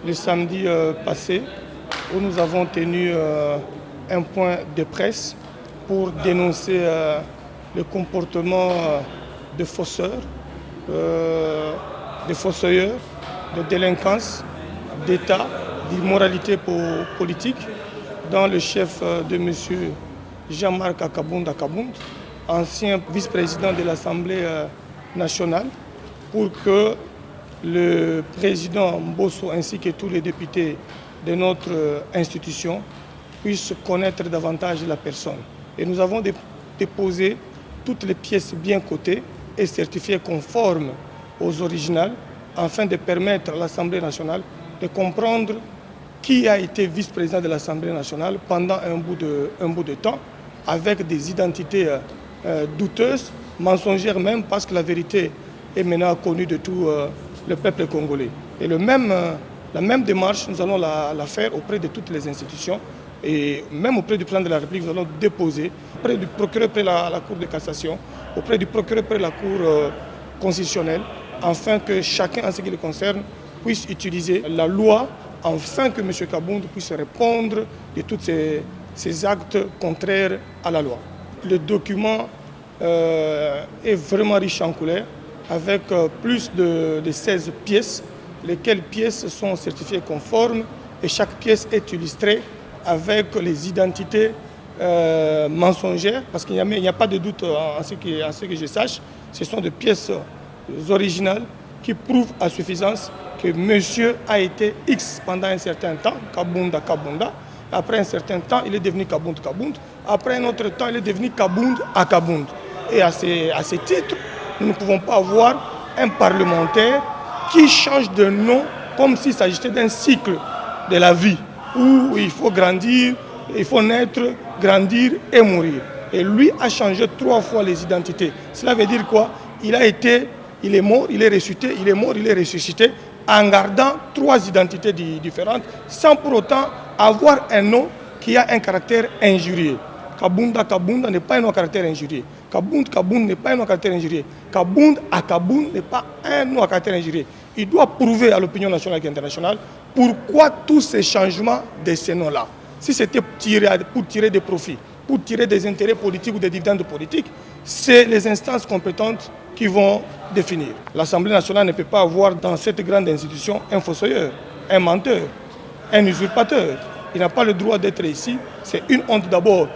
le samedi passé, où nous avons tenu un point de presse pour dénoncer le comportement de fossoyeurs, de délinquance, d'État, d'immoralité politique, dans le chef de M. Jean-Marc Akabound, ancien vice-président de l'Assemblée nationale, pour que le président Mbosso ainsi que tous les députés de notre institution puissent connaître davantage la personne. Et nous avons déposé toutes les pièces bien cotées et certifiées conformes aux originales afin de permettre à l'Assemblée nationale de comprendre qui a été vice-président de l'Assemblée nationale pendant un bout de temps avec des identités douteuses, mensongères même, parce que la vérité est maintenant connue de tout le peuple congolais. Et la même démarche, nous allons la faire auprès de toutes les institutions et même auprès du président de la République. Nous allons déposer auprès du procureur près la Cour de cassation, auprès du procureur près la Cour constitutionnelle, afin que chacun, en ce qui le concerne, puisse utiliser la loi, afin que M. Kabound puisse répondre de tous ces actes contraires à la loi. Le document est vraiment riche en couleurs, avec plus de 16 pièces, lesquelles pièces sont certifiées conformes et chaque pièce est illustrée avec les identités mensongères, parce qu'il n'y a pas de doute en ce que je sache. Ce sont des pièces originales qui prouvent à suffisance que monsieur a été X pendant un certain temps, Kabunda. Après un certain temps, il est devenu Kabound. Après un autre temps, il est devenu Kabound. Et à ce titre, nous ne pouvons pas avoir un parlementaire qui change de nom comme s'il s'agissait d'un cycle de la vie où il faut grandir, il faut naître, grandir et mourir. Et lui a changé 3 fois les identités. Cela veut dire quoi? Il est mort, il est ressuscité, il est mort, il est ressuscité, en gardant 3 identités différentes, sans pour autant avoir un nom qui a un caractère injurieux. Kabunda n'est pas un nom à caractère injurieux. Kabound n'est pas un nom à caractère injurieux. Kabound n'est pas un nom à caractère injurieux. Il doit prouver à l'opinion nationale et internationale pourquoi tous ces changements de ces noms-là. Si c'était pour tirer des profits, pour tirer des intérêts politiques ou des dividendes politiques, c'est les instances compétentes qui vont définir. L'Assemblée nationale ne peut pas avoir dans cette grande institution un fossoyeur, un menteur, un usurpateur. Il n'a pas le droit d'être ici. C'est une honte d'abord